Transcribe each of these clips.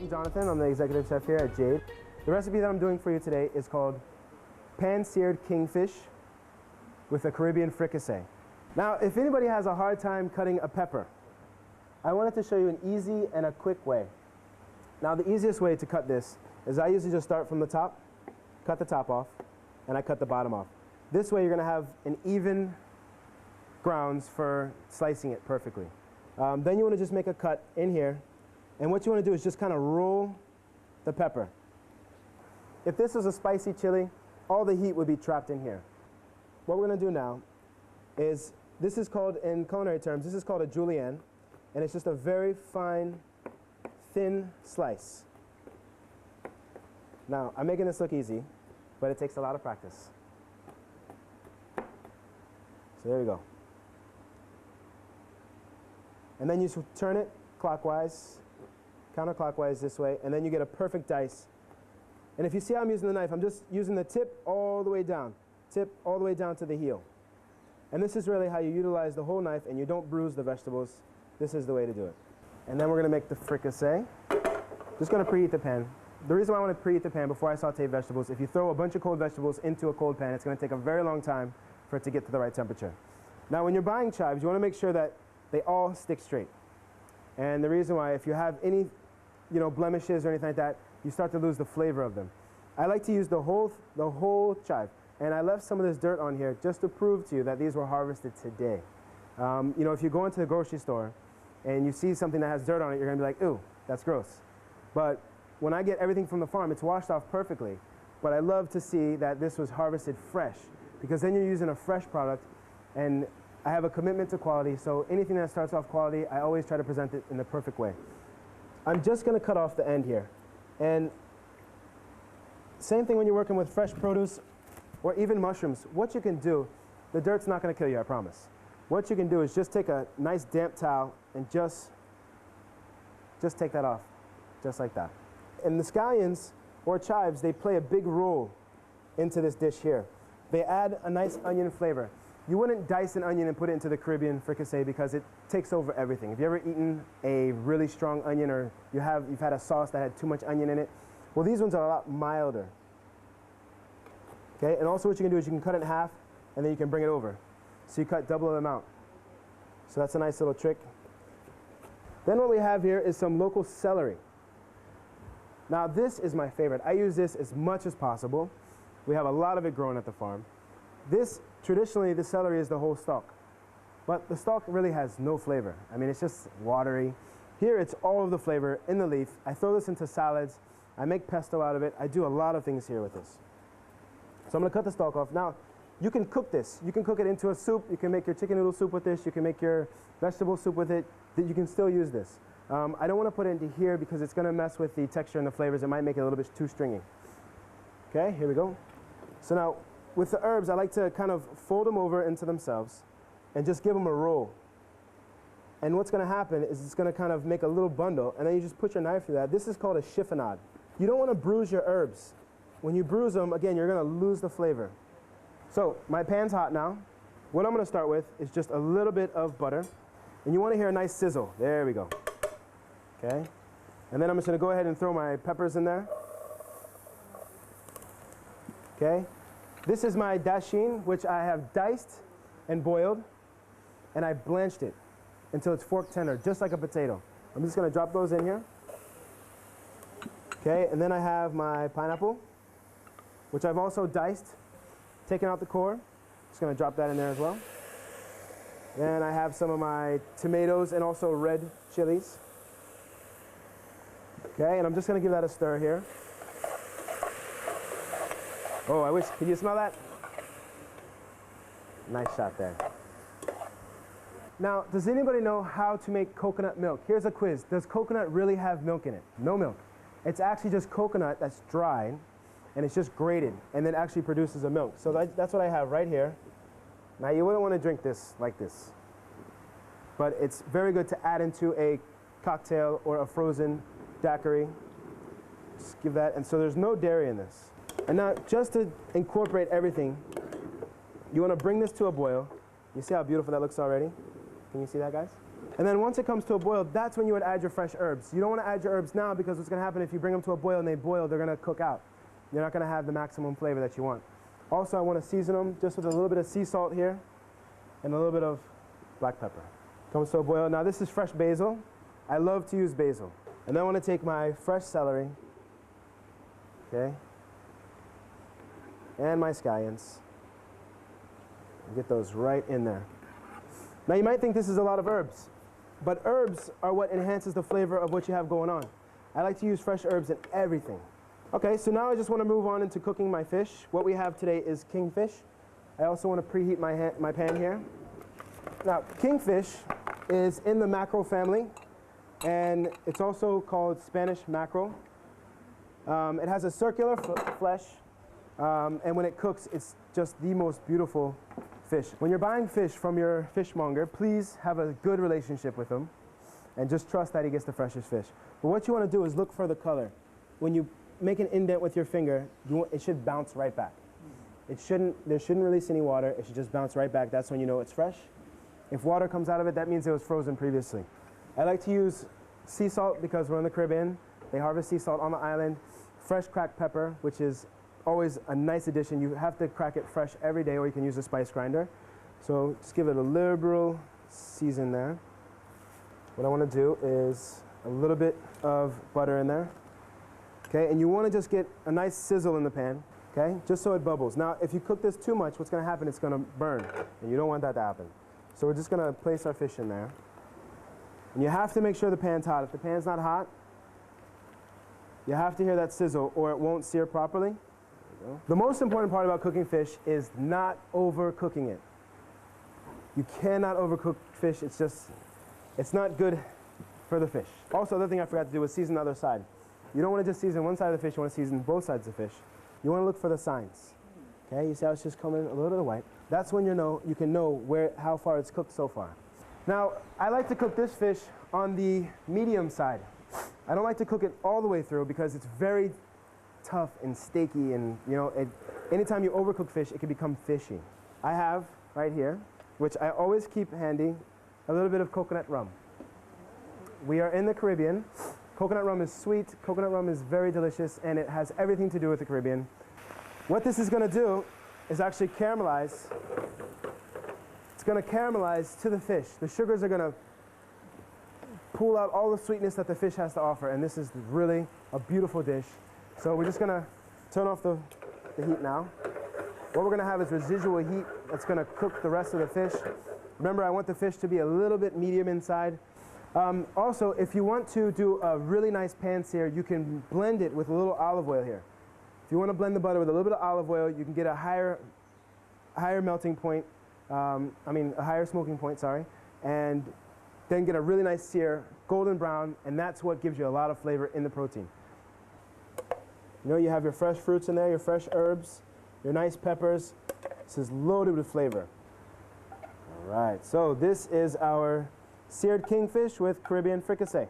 I'm Jonathan, I'm the executive chef here at Jade. The recipe that I'm doing for you today is called pan-seared kingfish with a Caribbean fricassee. Now, if anybody has a hard time cutting a pepper, I wanted to show you an easy and a quick way. Now, the easiest way to cut this is I usually just start from the top, cut the top off, and I cut the bottom off. This way, you're gonna have an even grounds for slicing it perfectly. Then you wanna just make a cut in here, and what you wanna do is just kind of roll the pepper. If this was a spicy chili, all the heat would be trapped in here. What we're gonna do now is, this is called, in culinary terms, this is called a julienne, and it's just a very fine, thin slice. Now, I'm making this look easy, but it takes a lot of practice. So there we go. And then you turn it clockwise, counterclockwise this way, and then you get a perfect dice. And if you see how I'm using the knife, I'm just using the tip all the way down to the heel. And this is really how you utilize the whole knife and you don't bruise the vegetables. This is the way to do it. And then we're gonna make the fricassee. Just gonna preheat the pan. The reason why I want to preheat the pan before I saute vegetables, if you throw a bunch of cold vegetables into a cold pan, it's gonna take a very long time for it to get to the right temperature. Now, when you're buying chives, you wanna make sure that they all stick straight. And the reason why, if you have any, blemishes or anything like that, you start to lose the flavor of them. I like to use the whole chive. And I left some of this dirt on here just to prove to you that these were harvested today. If you go into the grocery store and you see something that has dirt on it, you're gonna be like, ooh, that's gross. But when I get everything from the farm, it's washed off perfectly. But I love to see that this was harvested fresh, because then you're using a fresh product, and I have a commitment to quality, so anything that starts off quality, I always try to present it in the perfect way. I'm just gonna cut off the end here. And same thing when you're working with fresh produce or even mushrooms. What you can do, the dirt's not gonna kill you, I promise. What you can do is just take a nice damp towel and just take that off, just like that. And the scallions or chives, they play a big role into this dish here. They add a nice onion flavor. You wouldn't dice an onion and put it into the Caribbean fricassee because it takes over everything. Have you ever eaten a really strong onion, or you've had a sauce that had too much onion in it? Well, these ones are a lot milder. Okay, and also what you can do is you can cut it in half and then you can bring it over. So you cut double the amount. So that's a nice little trick. Then what we have here is some local celery. Now this is my favorite. I use this as much as possible. We have a lot of it growing at the farm. Traditionally, the celery is the whole stalk, but the stalk really has no flavor. I mean, it's just watery. Here, it's all of the flavor in the leaf. I throw this into salads. I make pesto out of it. I do a lot of things here with this. So I'm gonna cut the stalk off. Now, you can cook this. You can cook it into a soup. You can make your chicken noodle soup with this. You can make your vegetable soup with it. You can still use this. I don't wanna put it into here because it's gonna mess with the texture and the flavors. It might make it a little bit too stringy. Okay, here we go. So now, with the herbs, I like to kind of fold them over into themselves and just give them a roll. And what's gonna happen is it's gonna kind of make a little bundle, and then you just put your knife through that. This is called a chiffonade. You don't wanna bruise your herbs. When you bruise them, again, you're gonna lose the flavor. So my pan's hot now. What I'm gonna start with is just a little bit of butter, and you wanna hear a nice sizzle. There we go. Okay? And then I'm just gonna go ahead and throw my peppers in there. Okay? This is my dasheen, which I have diced and boiled, and I blanched it until it's fork tender, just like a potato. I'm just gonna drop those in here. Okay, and then I have my pineapple, which I've also diced, taken out the core. Just gonna drop that in there as well. Then I have some of my tomatoes and also red chilies. Okay, and I'm just gonna give that a stir here. Oh, can you smell that? Nice shot there. Now, does anybody know how to make coconut milk? Here's a quiz. Does coconut really have milk in it? No milk. It's actually just coconut that's dried, and it's just grated, and then actually produces a milk. So that's what I have right here. Now, you wouldn't want to drink this like this, but it's very good to add into a cocktail or a frozen daiquiri. Just give that, and so there's no dairy in this. And now, just to incorporate everything, you want to bring this to a boil. You see how beautiful that looks already? Can you see that, guys? And then once it comes to a boil, that's when you would add your fresh herbs. You don't want to add your herbs now because what's going to happen if you bring them to a boil and they boil, they're going to cook out. You're not going to have the maximum flavor that you want. Also, I want to season them just with a little bit of sea salt here and a little bit of black pepper. Comes to a boil. Now this is fresh basil. I love to use basil. And then I want to take my fresh celery, okay, and my scallions, and get those right in there. Now you might think this is a lot of herbs, but herbs are what enhances the flavor of what you have going on. I like to use fresh herbs in everything. Okay, so now I just want to move on into cooking my fish. What we have today is kingfish. I also want to preheat my pan here. Now, kingfish is in the mackerel family, and it's also called Spanish mackerel. It has a circular flesh, and when it cooks, it's just the most beautiful fish. When you're buying fish from your fishmonger, please have a good relationship with him and just trust that he gets the freshest fish. But what you want to do is look for the color. When you make an indent with your finger, it should bounce right back. There shouldn't release any water. It should just bounce right back. That's when you know it's fresh. If water comes out of it, that means it was frozen previously. I like to use sea salt because we're in the Caribbean. They harvest sea salt on the island. Fresh cracked pepper, which is always a nice addition. You have to crack it fresh every day, or you can use a spice grinder. So just give it a liberal season there. What I want to do is a little bit of butter in there. Okay, and you want to just get a nice sizzle in the pan, okay, just so it bubbles. Now, if you cook this too much, what's going to happen? It's going to burn, and you don't want that to happen. So we're just going to place our fish in there. And you have to make sure the pan's hot. If the pan's not hot, you have to hear that sizzle, or it won't sear properly. There we go. The most important part about cooking fish is not overcooking it. You cannot overcook fish. It's not good for the fish. Also, the other thing I forgot to do was season the other side. You don't want to just season one side of the fish. You want to season both sides of the fish. You want to look for the signs. Okay, you see how it's just coming a little bit of white. That's when you can know how far it's cooked so far. Now, I like to cook this fish on the medium side. I don't like to cook it all the way through because it's very tough and steaky, and anytime you overcook fish, it can become fishy. I have right here, which I always keep handy, a little bit of coconut rum. We are in the Caribbean. Coconut rum is sweet, coconut rum is very delicious, and it has everything to do with the Caribbean. What this is going to do is actually caramelize. It's going to caramelize to the fish. The sugars are going to pull out all the sweetness that the fish has to offer, and this is really a beautiful dish. So we're just going to turn off the heat now. What we're going to have is residual heat that's going to cook the rest of the fish. Remember, I want the fish to be a little bit medium inside. Also, if you want to do a really nice pan sear, you can blend it with a little olive oil here. If you want to blend the butter with a little bit of olive oil, you can get a higher melting point, a higher smoking point, sorry, and then get a really nice sear, golden brown, and that's what gives you a lot of flavor in the protein. You have your fresh fruits in there, your fresh herbs, your nice peppers. This is loaded with flavor. All right, so this is our seared kingfish with Caribbean fricassee.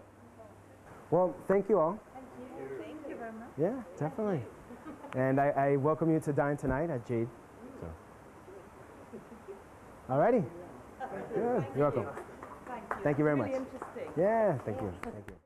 Well, thank you all. Thank you. Thank you very much. Yeah, definitely. And I welcome you to dine tonight at Jade. So. All righty. Good. You're welcome. Thank you. Thank you very Really much. interesting. Yeah, thank you. Thank you.